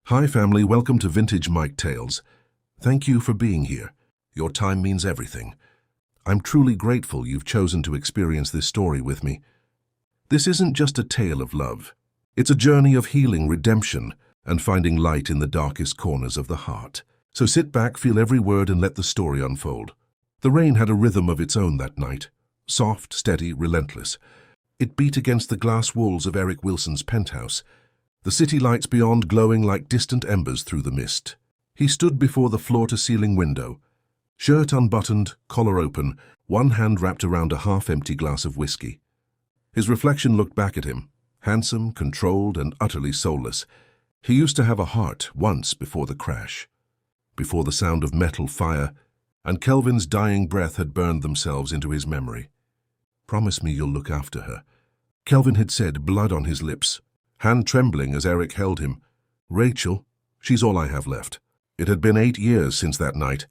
Hi family, welcome to Vintage Mike Tales. Thank you for being here. Your time means everything. I'm truly grateful you've chosen to experience this story with me. This isn't just a tale of love. It's a journey of healing, redemption, and finding light in the darkest corners of the heart. So sit back, feel every word, and let the story unfold. The rain had a rhythm of its own that night. Soft, steady, relentless. It beat against the glass walls of Eric Wilson's penthouse, the city lights beyond glowing like distant embers through the mist. He stood before the floor-to-ceiling window, shirt unbuttoned, collar open, one hand wrapped around a half-empty glass of whiskey. His reflection looked back at him, handsome, controlled, and utterly soulless. He used to have a heart once before the crash, before the sound of metal fire, and Kelvin's dying breath had burned themselves into his memory. "Promise me you'll look after her," Kelvin had said, blood on his lips, hand trembling as Eric held him. "Rachel, she's all I have left." It had been 8 years since that night,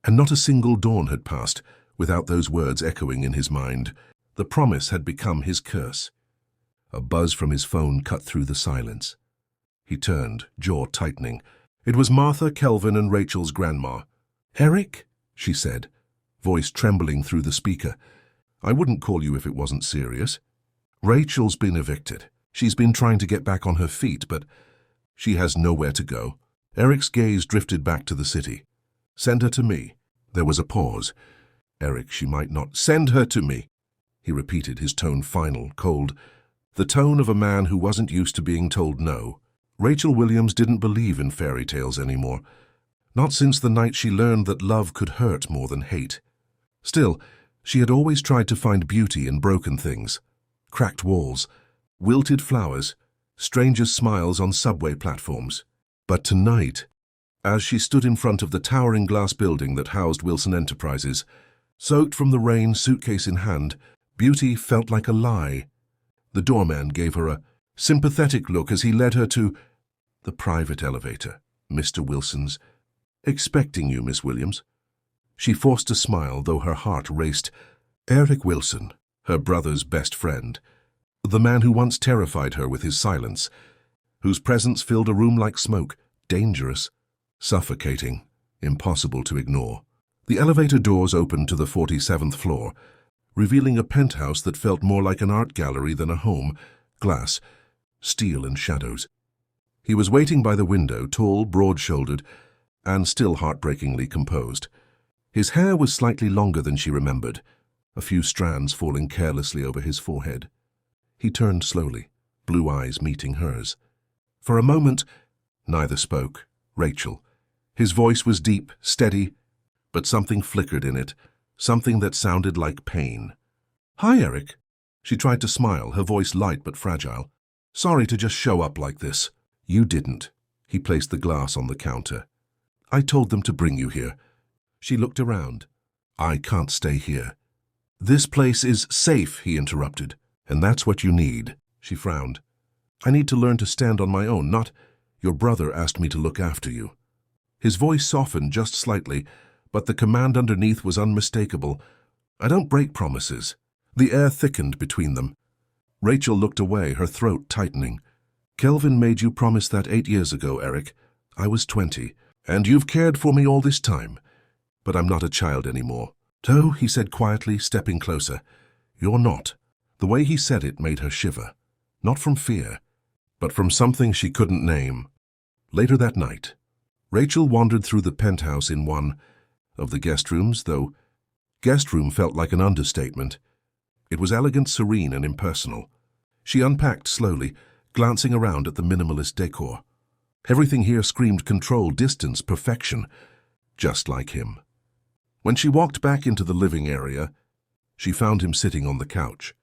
and not a single dawn had passed without those words echoing in his mind. The promise had become his curse. A buzz from his phone cut through the silence. He turned, jaw tightening. It was Martha, Kelvin, and Rachel's grandma. "Eric?" she said, voice trembling through the speaker. "I wouldn't call you if it wasn't serious. Rachel's been evicted. She's been trying to get back on her feet, but she has nowhere to go." Eric's gaze drifted back to the city. "Send her to me." There was a pause. "Eric, she might not—" "Send her to me," he repeated, his tone final, cold, the tone of a man who wasn't used to being told no. Rachel Williams didn't believe in fairy tales anymore, not since the night she learned that love could hurt more than hate. Still, she had always tried to find beauty in broken things, cracked walls, wilted flowers, strangers' smiles on subway platforms. But tonight, as she stood in front of the towering glass building that housed Wilson Enterprises, soaked from the rain, suitcase in hand, beauty felt like a lie. The doorman gave her a sympathetic look as he led her to the private elevator. "Mr. Wilson's expecting you, Miss Williams." She forced a smile, though her heart raced. Eric Wilson, her brother's best friend, the man who once terrified her with his silence, whose presence filled a room like smoke, dangerous, suffocating, impossible to ignore. The elevator doors opened to the 47th floor, revealing a penthouse that felt more like an art gallery than a home, glass, steel, and shadows. He was waiting by the window, tall, broad-shouldered, and still heartbreakingly composed. His hair was slightly longer than she remembered, a few strands falling carelessly over his forehead. He turned slowly, blue eyes meeting hers. For a moment, neither spoke. Rachel. His voice was deep, steady, but something flickered in it, something that sounded like pain. "Hi, Eric." She tried to smile, her voice light but fragile. "Sorry to just show up like this." "You didn't." He placed the glass on the counter. "I told them to bring you here." She looked around. "I can't stay here." "This place is safe," he interrupted. "And that's what you need." She frowned. "I need to learn to stand on my own, not— Your brother asked me to look after you." His voice softened just slightly, but the command underneath was unmistakable. "I don't break promises." The air thickened between them. Rachel looked away, her throat tightening. "Kelvin made you promise that 8 years ago, Eric. I was 20, and you've cared for me all this time. But I'm not a child anymore." "No," he said quietly, stepping closer. "You're not." The way he said it made her shiver, not from fear, but from something she couldn't name. Later that night, Rachel wandered through the penthouse in one of the guest rooms, though guest room felt like an understatement. It was elegant, serene, and impersonal. She unpacked slowly, glancing around at the minimalist decor. Everything here screamed control, distance, perfection, just like him. When she walked back into the living area, she found him sitting on the couch.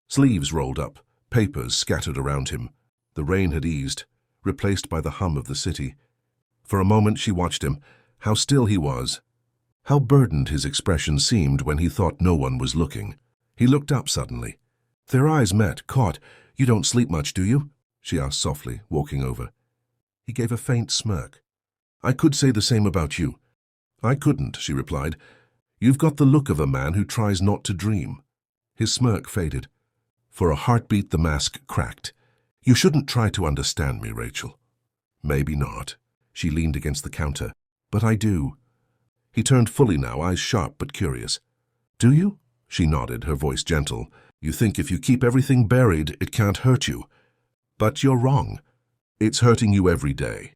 Sleeves rolled up, papers scattered around him. The rain had eased, replaced by the hum of the city. For a moment she watched him, how still he was, how burdened his expression seemed when he thought no one was looking. He looked up suddenly. Their eyes met, caught. "You don't sleep much, do you?" she asked softly, walking over. He gave a faint smirk. "I could say the same about you." "I couldn't," she replied. "You've got the look of a man who tries not to dream." His smirk faded. For a heartbeat, the mask cracked. "You shouldn't try to understand me, Rachel." Maybe not. She leaned against the counter. But I do. He turned fully now, eyes sharp but curious. Do you? She nodded, her voice gentle. You think if you keep everything buried, it can't hurt you. But you're wrong. It's hurting you every day.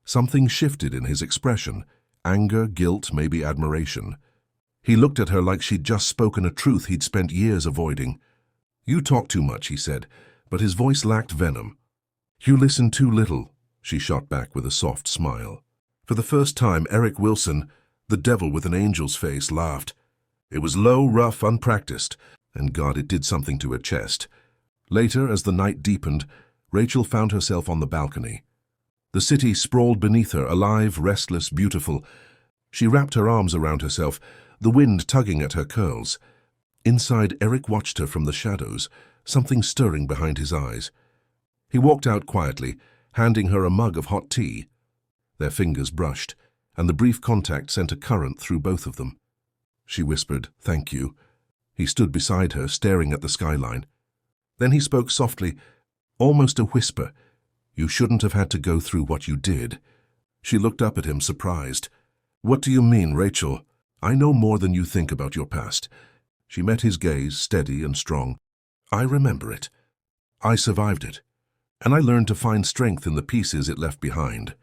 Something shifted in his expression. Anger, guilt, maybe admiration. He looked at her like she'd just spoken a truth he'd spent years avoiding. You talk too much, he said, but his voice lacked venom. You listen too little, she shot back with a soft smile. For the first time, Eric Wilson, the devil with an angel's face, laughed. It was low, rough, unpracticed, and God, it did something to her chest. Later, as the night deepened, Rachel found herself on the balcony. The city sprawled beneath her, alive, restless, beautiful. She wrapped her arms around herself, the wind tugging at her curls. Inside, Eric watched her from the shadows, something stirring behind his eyes. He walked out quietly, handing her a mug of hot tea. Their fingers brushed, and the brief contact sent a current through both of them. She whispered, "Thank you." He stood beside her, staring at the skyline. Then he spoke softly, almost a whisper. "You shouldn't have had to go through what you did." She looked up at him, surprised. "What do you mean, Rachel? I know more than you think about your past." She met his gaze, steady and strong. "I remember it. I survived it. And I learned to find strength in the pieces it left behind."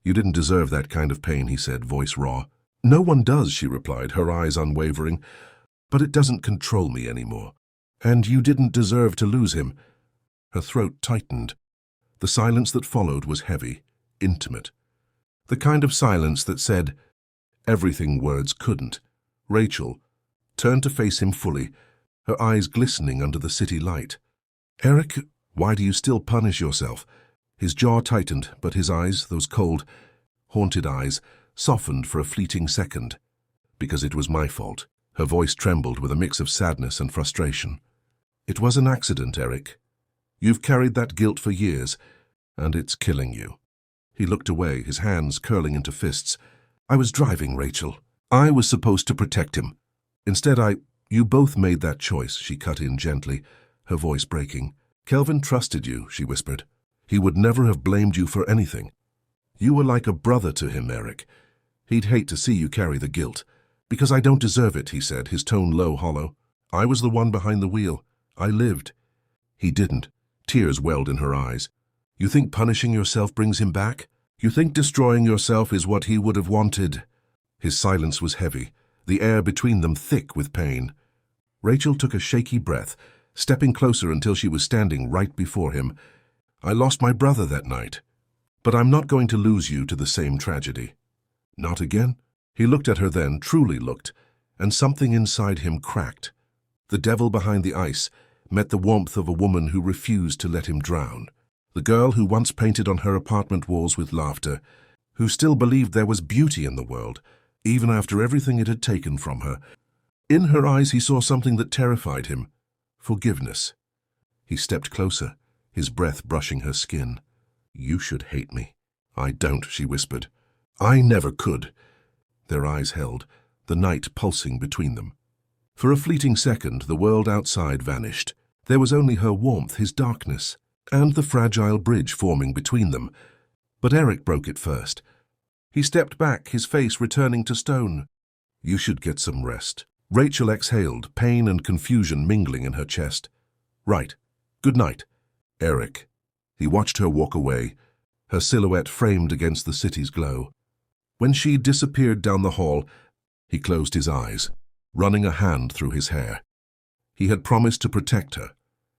"You didn't deserve that kind of pain," he said, voice raw. "No one does," she replied, her eyes unwavering. "But it doesn't control me anymore. And you didn't deserve to lose him." Her throat tightened. The silence that followed was heavy, intimate. The kind of silence that said everything words couldn't. Rachel turned to face him fully, her eyes glistening under the city light. "Eric, why do you still punish yourself?" His jaw tightened, but his eyes, those cold, haunted eyes, softened for a fleeting second. "Because it was my fault." Her voice trembled with a mix of sadness and frustration. "It was an accident, Eric. You've carried that guilt for years, and it's killing you." He looked away, his hands curling into fists. "I was driving, Rachel. I was supposed to protect him. Instead, You both made that choice," she cut in gently, her voice breaking. "Kelvin trusted you," she whispered. "He would never have blamed you for anything. You were like a brother to him, Eric. He'd hate to see you carry the guilt." "Because I don't deserve it," he said, his tone low, hollow. "I was the one behind the wheel. I lived." He didn't. Tears welled in her eyes. "You think punishing yourself brings him back? You think destroying yourself is what he would have wanted?" His silence was heavy, the air between them thick with pain. Rachel took a shaky breath, stepping closer until she was standing right before him. "I lost my brother that night. But I'm not going to lose you to the same tragedy." "Not again?" He looked at her then, truly looked, and something inside him cracked. The devil behind the ice met the warmth of a woman who refused to let him drown. The girl who once painted on her apartment walls with laughter, who still believed there was beauty in the world, even after everything it had taken from her. In her eyes he saw something that terrified him. Forgiveness. He stepped closer, his breath brushing her skin. "You should hate me." "I don't," she whispered. "I never could." Their eyes held, the night pulsing between them. For a fleeting second, the world outside vanished. There was only her warmth, his darkness, and the fragile bridge forming between them. But Eric broke it first. He stepped back, his face returning to stone. "You should get some rest." Rachel exhaled, pain and confusion mingling in her chest. "Right. Good night, Eric." He watched her walk away, her silhouette framed against the city's glow. When she disappeared down the hall, he closed his eyes, running a hand through his hair. He had promised to protect her,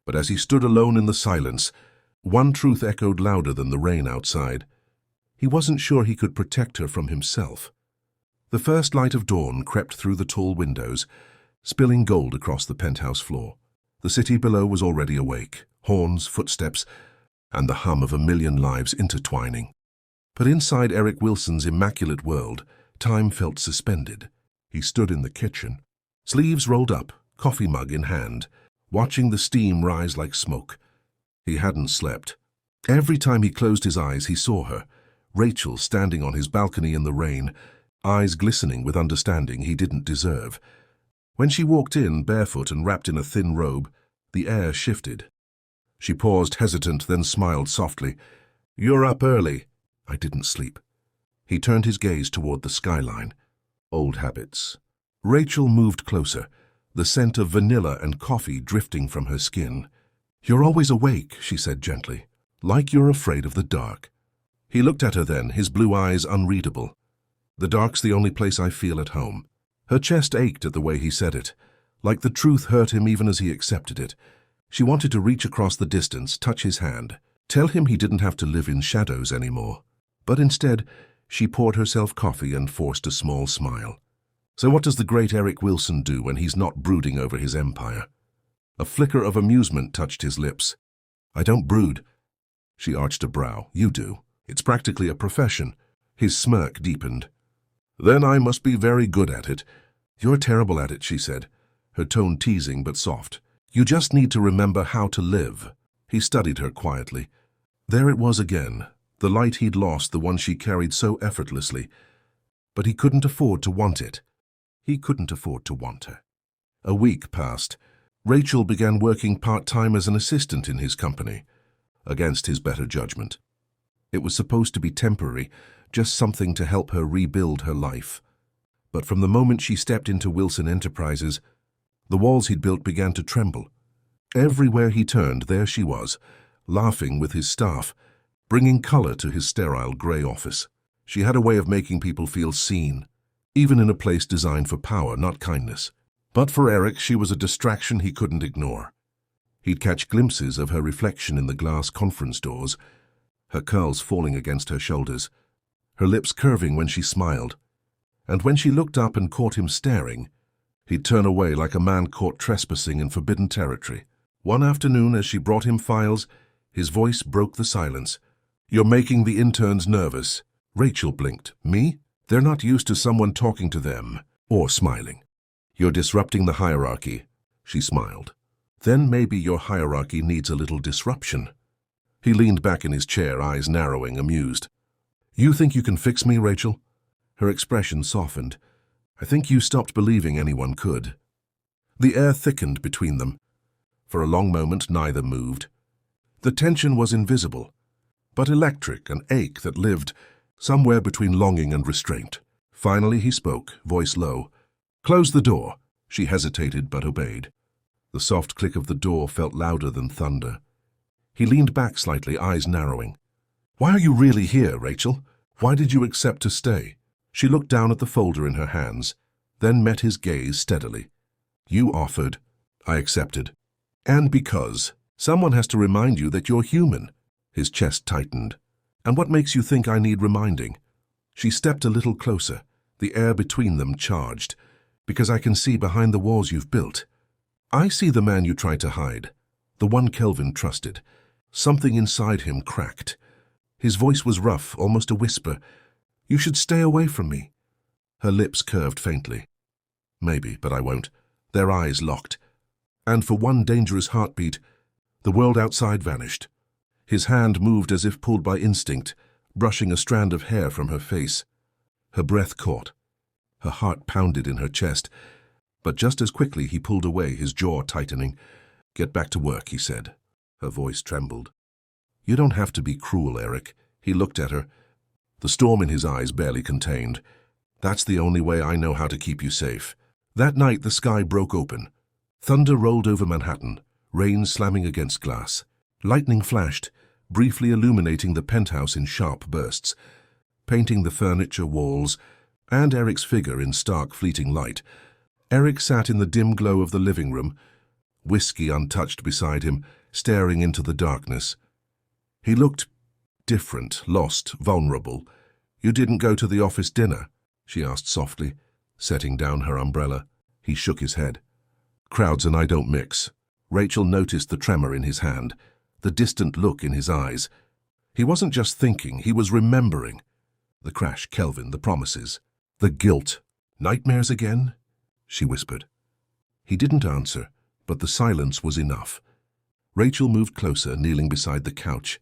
but as he stood alone in the silence, one truth echoed louder than the rain outside. He wasn't sure he could protect her from himself. The first light of dawn crept through the tall windows, spilling gold across the penthouse floor. The city below was already awake, horns, footsteps, and the hum of a million lives intertwining. But inside Eric Wilson's immaculate world, time felt suspended. He stood in the kitchen, sleeves rolled up, coffee mug in hand, watching the steam rise like smoke. He hadn't slept. Every time he closed his eyes, he saw her, Rachel standing on his balcony in the rain, eyes glistening with understanding he didn't deserve. When she walked in, barefoot and wrapped in a thin robe, the air shifted. She paused hesitant, then smiled softly. "You're up early." I didn't sleep. He turned his gaze toward the skyline. Old habits. Rachel moved closer, the scent of vanilla and coffee drifting from her skin. You're always awake, she said gently, like you're afraid of the dark. He looked at her then, his blue eyes unreadable. The dark's the only place I feel at home. Her chest ached at the way he said it, like the truth hurt him even as he accepted it. She wanted to reach across the distance, touch his hand, tell him he didn't have to live in shadows anymore. But instead, she poured herself coffee and forced a small smile. So what does the great Eric Wilson do when he's not brooding over his empire? A flicker of amusement touched his lips. I don't brood. She arched a brow. You do. It's practically a profession. His smirk deepened. Then I must be very good at it. You're terrible at it, she said, her tone teasing but soft. You just need to remember how to live. He studied her quietly. There it was again, the light he'd lost, the one she carried so effortlessly. But he couldn't afford to want it. He couldn't afford to want her. A week passed. Rachel began working part-time as an assistant in his company, against his better judgment. It was supposed to be temporary, just something to help her rebuild her life. But from the moment she stepped into Wilson Enterprises, the walls he'd built began to tremble. Everywhere he turned, there she was, laughing with his staff, bringing color to his sterile gray office. She had a way of making people feel seen, even in a place designed for power, not kindness. But for Eric, she was a distraction he couldn't ignore. He'd catch glimpses of her reflection in the glass conference doors, her curls falling against her shoulders, her lips curving when she smiled. And when she looked up and caught him staring, he'd turn away like a man caught trespassing in forbidden territory. One afternoon, as she brought him files, his voice broke the silence. You're making the interns nervous. Rachel blinked. Me? They're not used to someone talking to them, or smiling. You're disrupting the hierarchy. She smiled. Then maybe your hierarchy needs a little disruption. He leaned back in his chair, eyes narrowing, amused. You think you can fix me, Rachel? Her expression softened. I think you stopped believing anyone could. The air thickened between them. For a long moment, neither moved. The tension was invisible, but electric, an ache that lived somewhere between longing and restraint. Finally he spoke, voice low. Close the door. She hesitated but obeyed. The soft click of the door felt louder than thunder. He leaned back slightly, eyes narrowing. Why are you really here, Rachel? Why did you accept to stay? She looked down at the folder in her hands, then met his gaze steadily. You offered. I accepted. And because someone has to remind you that you're human. His chest tightened. And what makes you think I need reminding? She stepped a little closer, the air between them charged. Because I can see behind the walls you've built. I see the man you tried to hide, the one Kelvin trusted. Something inside him cracked. His voice was rough, almost a whisper. You should stay away from me. Her lips curved faintly. Maybe, but I won't. Their eyes locked. And for one dangerous heartbeat, the world outside vanished. His hand moved as if pulled by instinct, brushing a strand of hair from her face. Her breath caught. Her heart pounded in her chest, but just as quickly he pulled away, his jaw tightening. Get back to work, he said. Her voice trembled. You don't have to be cruel, Eric. He looked at her, the storm in his eyes barely contained. That's the only way I know how to keep you safe. That night the sky broke open. Thunder rolled over Manhattan, rain slamming against glass. Lightning flashed, briefly illuminating the penthouse in sharp bursts, painting the furniture, walls, and Eric's figure in stark, fleeting light. Eric sat in the dim glow of the living room, whiskey untouched beside him, staring into the darkness. He looked different, lost, vulnerable. You didn't go to the office dinner? She asked softly, setting down her umbrella. He shook his head. Crowds and I don't mix. Rachel noticed the tremor in his hand, the distant look in his eyes. He wasn't just thinking, he was remembering. The crash, Kelvin, the promises, the guilt. Nightmares again? She whispered. He didn't answer, but the silence was enough. Rachel moved closer, kneeling beside the couch.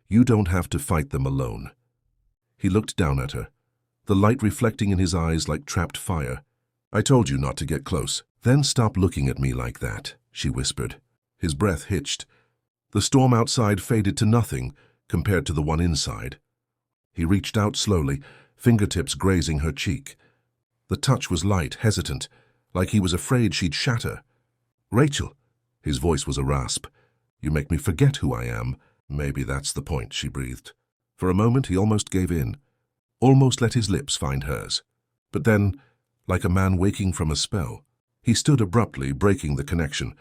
You don't have to fight them alone. He looked down at her, the light reflecting in his eyes like trapped fire. I told you not to get close. Then stop looking at me like that, she whispered. His breath hitched. The storm outside faded to nothing compared to the one inside. He reached out slowly, fingertips grazing her cheek. The touch was light, hesitant, like he was afraid she'd shatter. "Rachel," his voice was a rasp. "You make me forget who I am." "Maybe that's the point," she breathed. For a moment he almost gave in, almost let his lips find hers. But then, like a man waking from a spell, he stood abruptly, breaking the connection.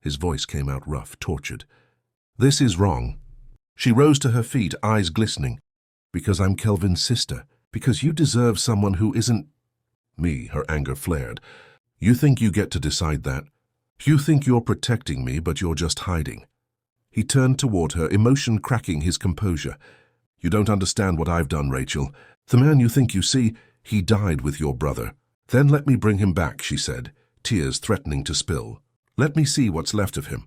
His voice came out rough, tortured. "This is wrong." She rose to her feet, eyes glistening. "Because I'm Kelvin's sister. Because you deserve someone who isn't me." Her anger flared. "You think you get to decide that? You think you're protecting me, but you're just hiding." He turned toward her, emotion cracking his composure. "You don't understand what I've done, Rachel. The man you think you see, he died with your brother." "Then let me bring him back," she said, tears threatening to spill. "Let me see what's left of him."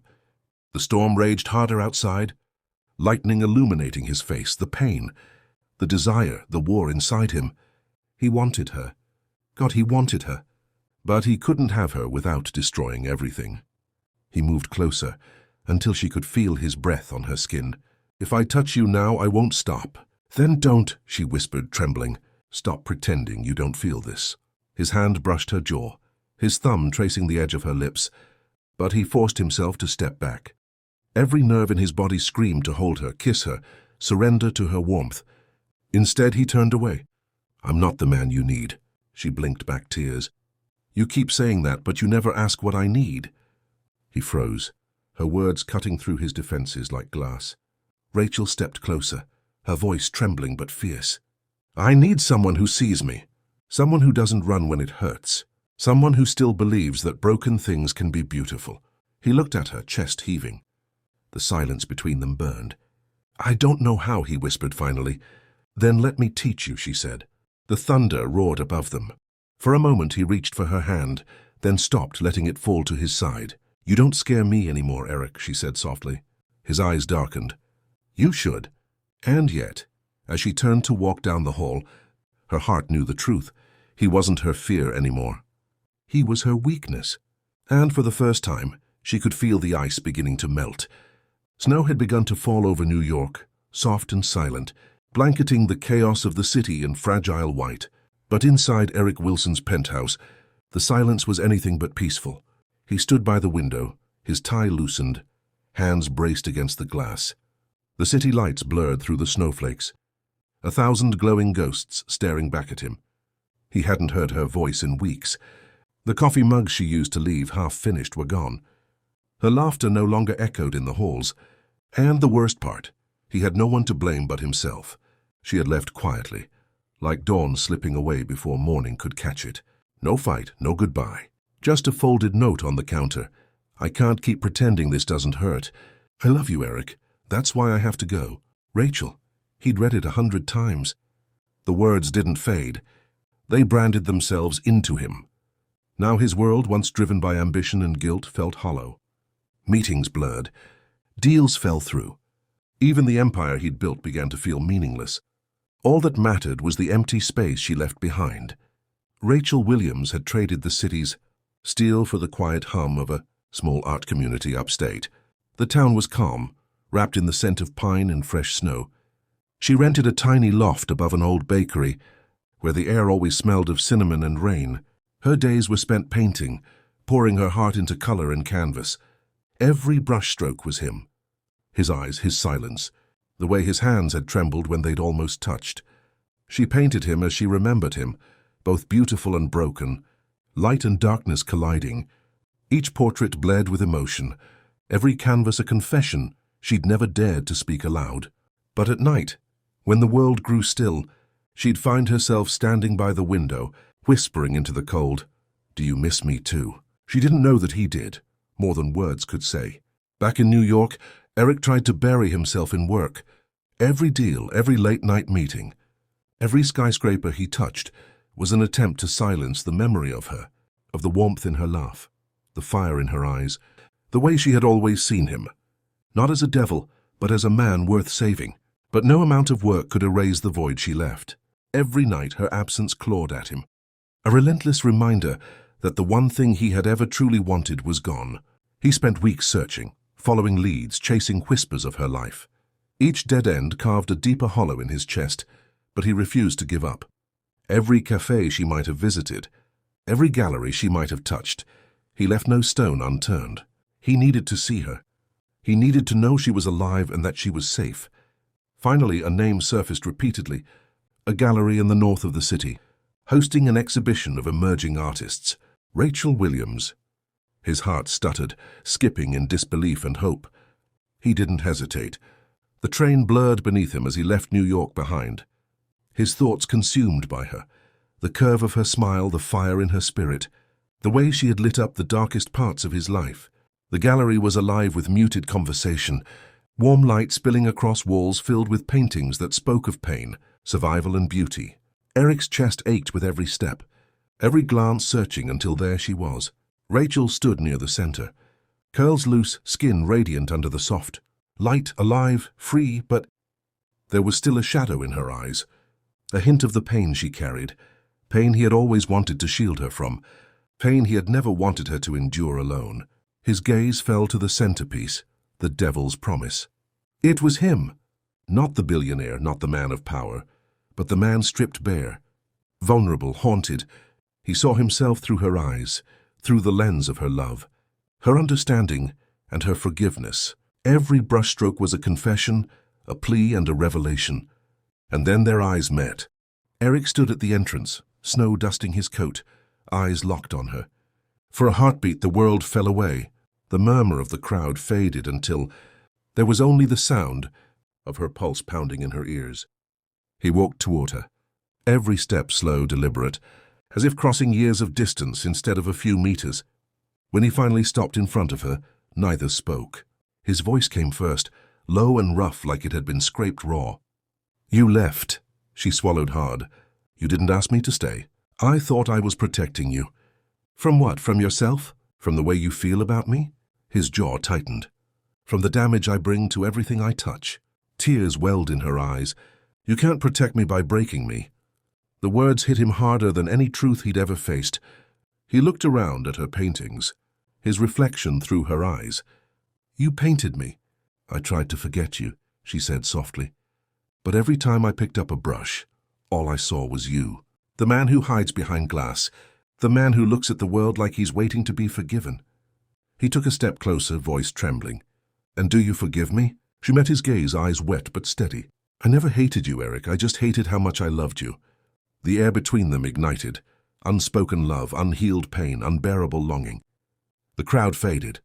The storm raged harder outside, lightning illuminating his face, the pain, the desire, the war inside him. He wanted her. God, he wanted her. But he couldn't have her without destroying everything. He moved closer, until she could feel his breath on her skin. "If I touch you now, I won't stop." "Then don't," she whispered, trembling. "Stop pretending you don't feel this." His hand brushed her jaw, his thumb tracing the edge of her lips, but he forced himself to step back. Every nerve in his body screamed to hold her, kiss her, surrender to her warmth. Instead, he turned away. "I'm not the man you need." She blinked back tears. "You keep saying that, but you never ask what I need." He froze, her words cutting through his defenses like glass. Rachel stepped closer, her voice trembling but fierce. "I need someone who sees me, someone who doesn't run when it hurts, someone who still believes that broken things can be beautiful." He looked at her, chest heaving. The silence between them burned. "I don't know how," he whispered finally. "Then let me teach you," she said. The thunder roared above them. For a moment he reached for her hand, then stopped, letting it fall to his side. "You don't scare me anymore, Eric," she said softly. His eyes darkened. "You should." And yet, as she turned to walk down the hall, her heart knew the truth. He wasn't her fear anymore. He was her weakness. And for the first time, she could feel the ice beginning to melt. Snow had begun to fall over New York, soft and silent, blanketing the chaos of the city in fragile white. But inside Eric Wilson's penthouse, the silence was anything but peaceful. He stood by the window, his tie loosened, hands braced against the glass. The city lights blurred through the snowflakes, 1,000 glowing ghosts staring back at him. He hadn't heard her voice in weeks. The coffee mugs she used to leave half-finished were gone. Her laughter no longer echoed in the halls. And the worst part, he had no one to blame but himself. She had left quietly, like dawn slipping away before morning could catch it. No fight, no goodbye. Just a folded note on the counter. "I can't keep pretending this doesn't hurt. I love you, Eric. That's why I have to go. Rachel." He'd read it 100 times. The words didn't fade. They branded themselves into him. Now his world, once driven by ambition and guilt, felt hollow. Meetings blurred. Deals fell through. Even the empire he'd built began to feel meaningless. All that mattered was the empty space she left behind. Rachel Williams had traded the city's steel for the quiet hum of a small art community upstate. The town was calm, wrapped in the scent of pine and fresh snow. She rented a tiny loft above an old bakery, where the air always smelled of cinnamon and rain. Her days were spent painting, pouring her heart into color and canvas. Every brushstroke was him. His eyes, his silence, the way his hands had trembled when they'd almost touched. She painted him as she remembered him, both beautiful and broken, light and darkness colliding. Each portrait bled with emotion, every canvas a confession she'd never dared to speak aloud. But at night, when the world grew still, she'd find herself standing by the window, whispering into the cold, "Do you miss me too?" She didn't know that he did, more than words could say. Back in New York, Eric tried to bury himself in work. Every deal, every late-night meeting, every skyscraper he touched was an attempt to silence the memory of her, of the warmth in her laugh, the fire in her eyes, the way she had always seen him. Not as a devil, but as a man worth saving. But no amount of work could erase the void she left. Every night her absence clawed at him, a relentless reminder that the one thing he had ever truly wanted was gone. He spent weeks searching, following leads, chasing whispers of her life. Each dead end carved a deeper hollow in his chest, But he refused to give up. Every cafe she might have visited, every gallery she might have touched, he left no stone unturned. He needed to see her. He needed to know she was alive and that she was safe. Finally, a name surfaced repeatedly, a gallery in the north of the city, hosting an exhibition of emerging artists. Rachel Williams. His heart stuttered, skipping in disbelief and hope. He didn't hesitate. The train blurred beneath him as he left New York behind. His thoughts consumed by her, the curve of her smile, the fire in her spirit, the way she had lit up the darkest parts of his life. The gallery was alive with muted conversation, warm light spilling across walls filled with paintings that spoke of pain, survival and beauty. Eric's chest ached with every step, every glance searching until there she was. Rachel stood near the center, curls loose, skin radiant under the soft light, alive, free, but there was still a shadow in her eyes, a hint of the pain she carried, pain he had always wanted to shield her from, pain he had never wanted her to endure alone. His gaze fell to the centerpiece, the devil's promise. It was him, not the billionaire, not the man of power, but the man stripped bare, vulnerable, haunted. He saw himself through her eyes, through the lens of her love, her understanding, and her forgiveness. Every brushstroke was a confession, a plea, and a revelation. And then their eyes met. Eric stood at the entrance, snow dusting his coat, eyes locked on her. For a heartbeat, the world fell away. The murmur of the crowd faded until there was only the sound of her pulse pounding in her ears. He walked toward her, every step slow, deliberate, as if crossing years of distance instead of a few meters. When he finally stopped in front of her, neither spoke. His voice came first, low and rough like it had been scraped raw. "You left." She swallowed hard. "You didn't ask me to stay. I thought I was protecting you." "From what? From yourself? From the way you feel about me?" His jaw tightened. "From the damage I bring to everything I touch." Tears welled in her eyes. "You can't protect me by breaking me." The words hit him harder than any truth he'd ever faced. He looked around at her paintings, his reflection through her eyes. "You painted me." "I tried to forget you," she said softly. "But every time I picked up a brush, all I saw was you. The man who hides behind glass, the man who looks at the world like he's waiting to be forgiven." He took a step closer, voice trembling. "And do you forgive me?" She met his gaze, eyes wet but steady. "I never hated you, Eric. I just hated how much I loved you." The air between them ignited. Unspoken love, unhealed pain, unbearable longing. The crowd faded.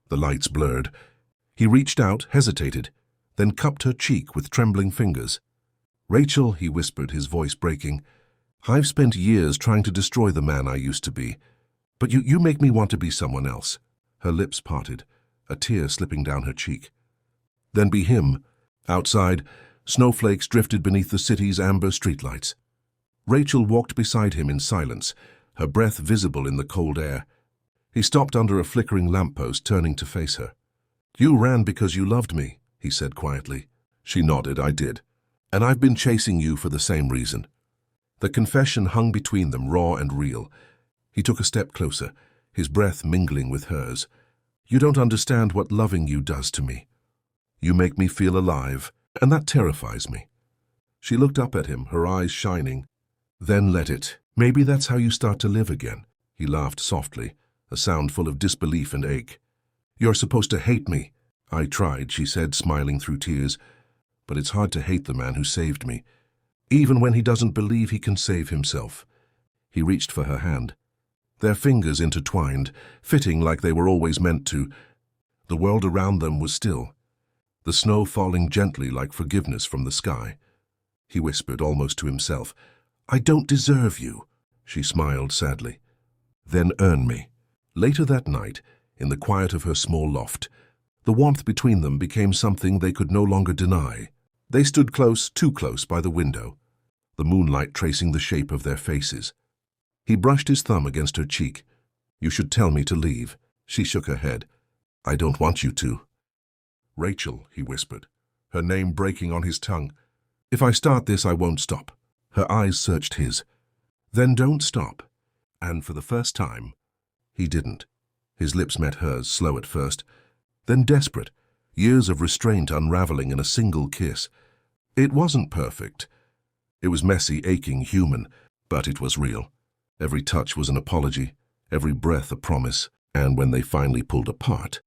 The lights blurred. He reached out, hesitated, then cupped her cheek with trembling fingers. "Rachel," he whispered, his voice breaking, "I've spent years trying to destroy the man I used to be. But you make me want to be someone else." Her lips parted, a tear slipping down her cheek. "Then be him." Outside, snowflakes drifted beneath the city's amber streetlights. Rachel walked beside him in silence, her breath visible in the cold air. He stopped under a flickering lamppost, turning to face her. "You ran because you loved me," he said quietly. She nodded. "I did. And I've been chasing you for the same reason." The confession hung between them, raw and real. He took a step closer, his breath mingling with hers. "You don't understand what loving you does to me. You make me feel alive, and that terrifies me." She looked up at him, her eyes shining. "Then let it. Maybe that's how you start to live again." He laughed softly, a sound full of disbelief and ache. "You're supposed to hate me." "I tried," she said, smiling through tears. "But it's hard to hate the man who saved me, even when he doesn't believe he can save himself." He reached for her hand. Their fingers intertwined, fitting like they were always meant to. The world around them was still, the snow falling gently like forgiveness from the sky. He whispered, almost to himself, "I don't deserve you." She smiled sadly. "Then earn me." Later that night, in the quiet of her small loft, the warmth between them became something they could no longer deny. They stood close, too close, by the window, the moonlight tracing the shape of their faces. He brushed his thumb against her cheek. "You should tell me to leave." She shook her head. "I don't want you to." "Rachel," he whispered, her name breaking on his tongue. "If I start this, I won't stop." Her eyes searched his. "Then don't stop." And for the first time, he didn't. His lips met hers, slow at first, then desperate, years of restraint unraveling in a single kiss. It wasn't perfect. It was messy, aching, human, but it was real. Every touch was an apology, every breath a promise, and when they finally pulled apart,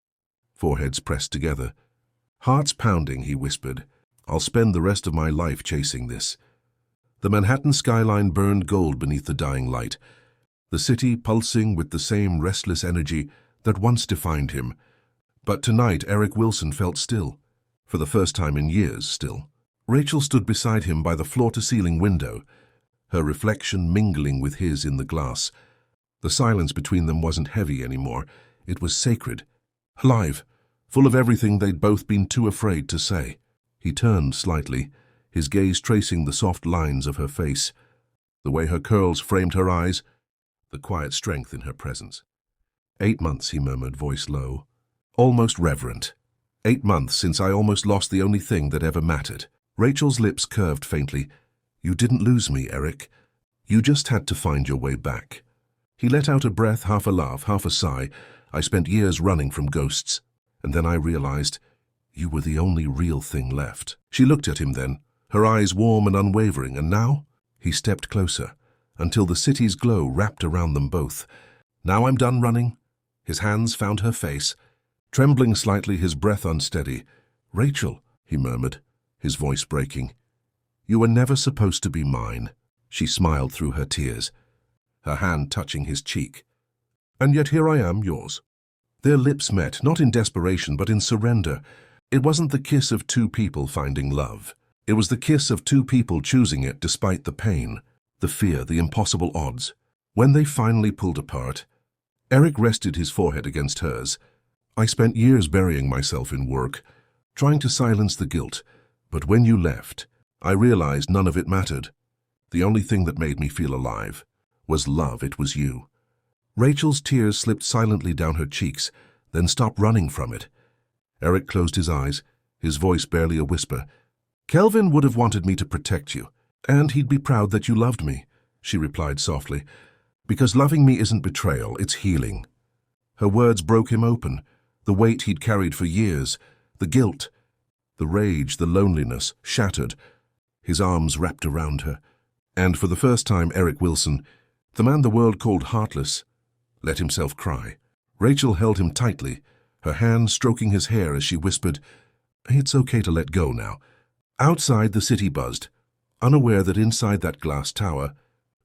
foreheads pressed together, hearts pounding, he whispered, "I'll spend the rest of my life chasing this." The Manhattan skyline burned gold beneath the dying light, the city pulsing with the same restless energy that once defined him. But tonight Eric Wilson felt still, for the first time in years still. Rachel stood beside him by the floor-to-ceiling window, her reflection mingling with his in the glass. The silence between them wasn't heavy anymore. It was sacred, alive, full of everything they'd both been too afraid to say. He turned slightly, his gaze tracing the soft lines of her face, the way her curls framed her eyes, the quiet strength in her presence. 8 months, he murmured, voice low, almost reverent. 8 months since I almost lost the only thing that ever mattered. Rachel's lips curved faintly. You didn't lose me, Eric. You just had to find your way back. He let out a breath, half a laugh, half a sigh. I spent years running from ghosts, and then I realized you were the only real thing left. She looked at him then, her eyes warm and unwavering, and now? He stepped closer, until the city's glow wrapped around them both. Now I'm done running. His hands found her face, trembling slightly, his breath unsteady. Rachel, he murmured, his voice breaking. You were never supposed to be mine. She smiled through her tears, her hand touching his cheek. And yet here I am, yours. Their lips met, not in desperation, but in surrender. It wasn't the kiss of two people finding love. It was the kiss of two people choosing it despite the pain, the fear, the impossible odds. When they finally pulled apart, Eric rested his forehead against hers. I spent years burying myself in work, trying to silence the guilt. But when you left, I realized none of it mattered. The only thing that made me feel alive was love. It was you. Rachel's tears slipped silently down her cheeks, then stopped running from it. Eric closed his eyes, his voice barely a whisper. Kelvin would have wanted me to protect you, and he'd be proud that you loved me, she replied softly. Because loving me isn't betrayal, it's healing. Her words broke him open, the weight he'd carried for years, the guilt, the rage, the loneliness, shattered. His arms wrapped around her, and for the first time Eric Wilson, the man the world called heartless, let himself cry. Rachel held him tightly, her hand stroking his hair as she whispered, It's okay to let go now. Outside the city buzzed, unaware that inside that glass tower,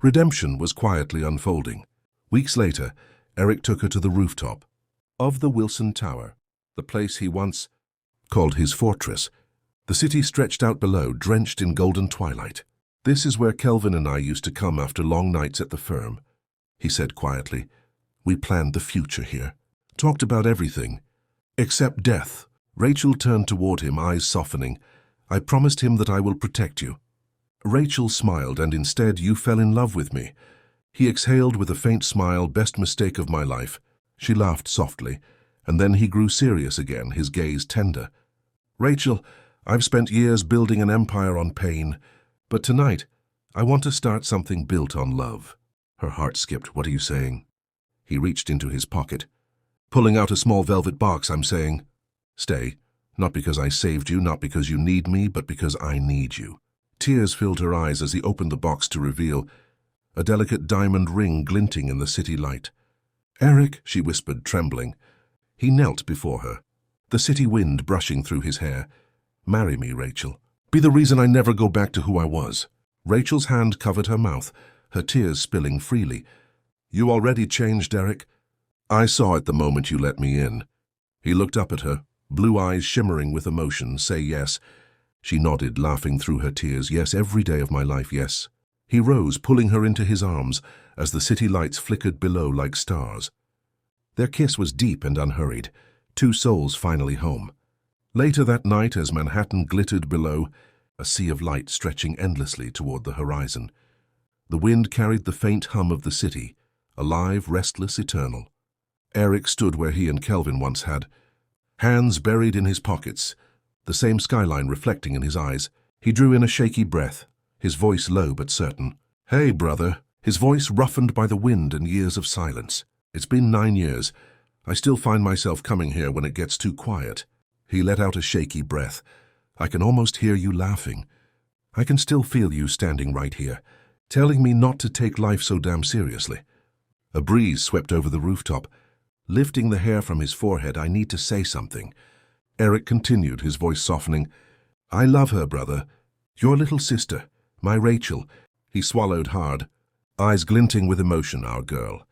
redemption was quietly unfolding. Weeks later, Eric took her to the rooftop of the Wilson Tower, the place he once called his fortress. The city stretched out below, drenched in golden twilight. This is where Kelvin and I used to come after long nights at the firm, he said quietly. We planned the future here, talked about everything, except death. Rachel turned toward him, eyes softening. I promised him that I will protect you. Rachel smiled, and instead you fell in love with me. He exhaled with a faint smile, best mistake of my life. She laughed softly, and then he grew serious again, his gaze tender. Rachel, I've spent years building an empire on pain, but tonight I want to start something built on love. Her heart skipped. What are you saying? He reached into his pocket, pulling out a small velvet box. I'm saying, stay, not because I saved you, not because you need me, but because I need you. Tears filled her eyes as he opened the box to reveal a delicate diamond ring glinting in the city light. Eric, she whispered, trembling. He knelt before her, the city wind brushing through his hair. Marry me, Rachel. Be the reason I never go back to who I was. Rachel's hand covered her mouth, her tears spilling freely. You already changed, Eric. I saw it the moment you let me in. He looked up at her, blue eyes shimmering with emotion. Say yes. She nodded, laughing through her tears. Yes, every day of my life, yes. He rose, pulling her into his arms, as the city lights flickered below like stars. Their kiss was deep and unhurried, two souls finally home. Later that night, as Manhattan glittered below, a sea of light stretching endlessly toward the horizon, the wind carried the faint hum of the city, alive, restless, eternal. Eric stood where he and Kelvin once had, hands buried in his pockets, the same skyline reflecting in his eyes. He drew in a shaky breath, his voice low but certain. Hey, brother, his voice roughened by the wind and years of silence. It's been 9 years. I still find myself coming here when it gets too quiet. He let out a shaky breath. I can almost hear you laughing. I can still feel you standing right here, telling me not to take life so damn seriously. A breeze swept over the rooftop, lifting the hair from his forehead. I need to say something. Eric continued, his voice softening. I love her, brother. Your little sister, my Rachel. He swallowed hard, eyes glinting with emotion, our girl.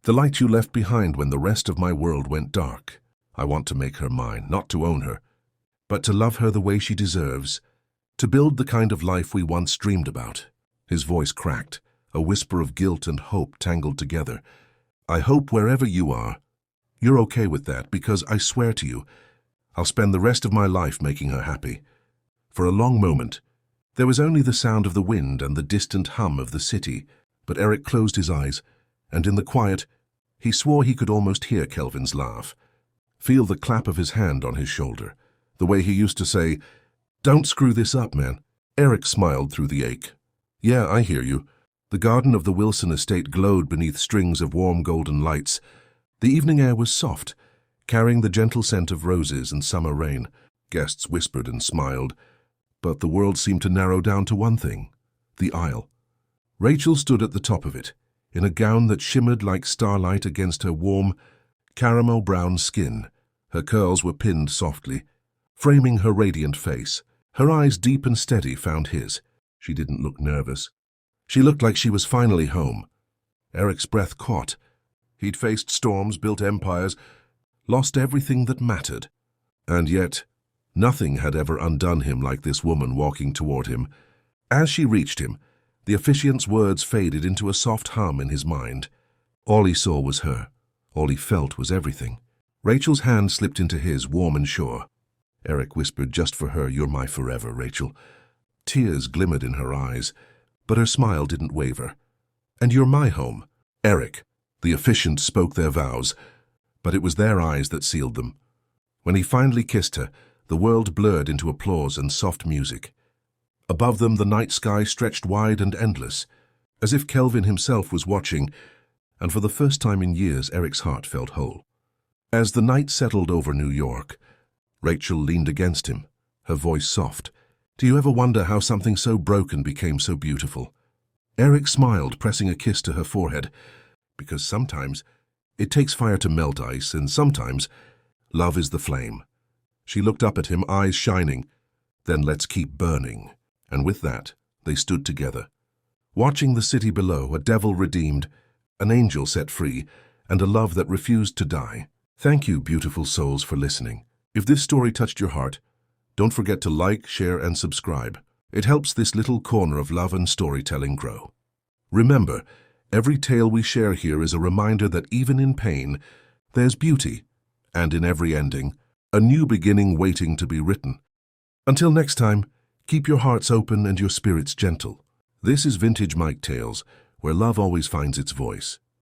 The light you left behind when the rest of my world went dark. I want to make her mine, not to own her, but to love her the way she deserves, to build the kind of life we once dreamed about. His voice cracked, a whisper of guilt and hope tangled together. I hope wherever you are, you're okay with that, because I swear to you, I'll spend the rest of my life making her happy. For a long moment, there was only the sound of the wind and the distant hum of the city, but Eric closed his eyes, and in the quiet, he swore he could almost hear Kelvin's laugh, feel the clap of his hand on his shoulder, the way he used to say, "Don't screw this up, man." Eric smiled through the ache. Yeah, I hear you. The garden of the Wilson estate glowed beneath strings of warm golden lights. The evening air was soft, carrying the gentle scent of roses and summer rain. Guests whispered and smiled, but the world seemed to narrow down to one thing: the aisle. Rachel stood at the top of it, in a gown that shimmered like starlight against her warm, caramel-brown skin. Her curls were pinned softly, framing her radiant face. Her eyes, deep and steady, found his. She didn't look nervous. She looked like she was finally home. Eric's breath caught. He'd faced storms, built empires, lost everything that mattered. And yet, nothing had ever undone him like this woman walking toward him. As she reached him, the officiant's words faded into a soft hum in his mind. All he saw was her. All he felt was everything. Rachel's hand slipped into his, warm and sure. Eric whispered, "Just for her, you're my forever, Rachel." Tears glimmered in her eyes, but her smile didn't waver. "And you're my home." Eric, the officiant, spoke their vows, but it was their eyes that sealed them. When he finally kissed her, the world blurred into applause and soft music. Above them, the night sky stretched wide and endless, as if Kelvin himself was watching, and for the first time in years, Eric's heart felt whole. As the night settled over New York, Rachel leaned against him, her voice soft. "Do you ever wonder how something so broken became so beautiful?" Eric smiled, pressing a kiss to her forehead, because sometimes it takes fire to melt ice, and sometimes love is the flame. She looked up at him, eyes shining. "Then let's keep burning." And with that, they stood together, watching the city below, a devil redeemed, an angel set free, and a love that refused to die. Thank you, beautiful souls, for listening. If this story touched your heart, don't forget to like, share, and subscribe. It helps this little corner of love and storytelling grow. Remember, every tale we share here is a reminder that even in pain, there's beauty, and in every ending, a new beginning waiting to be written. Until next time, keep your hearts open and your spirits gentle. This is Vintage Mike Tales, where love always finds its voice.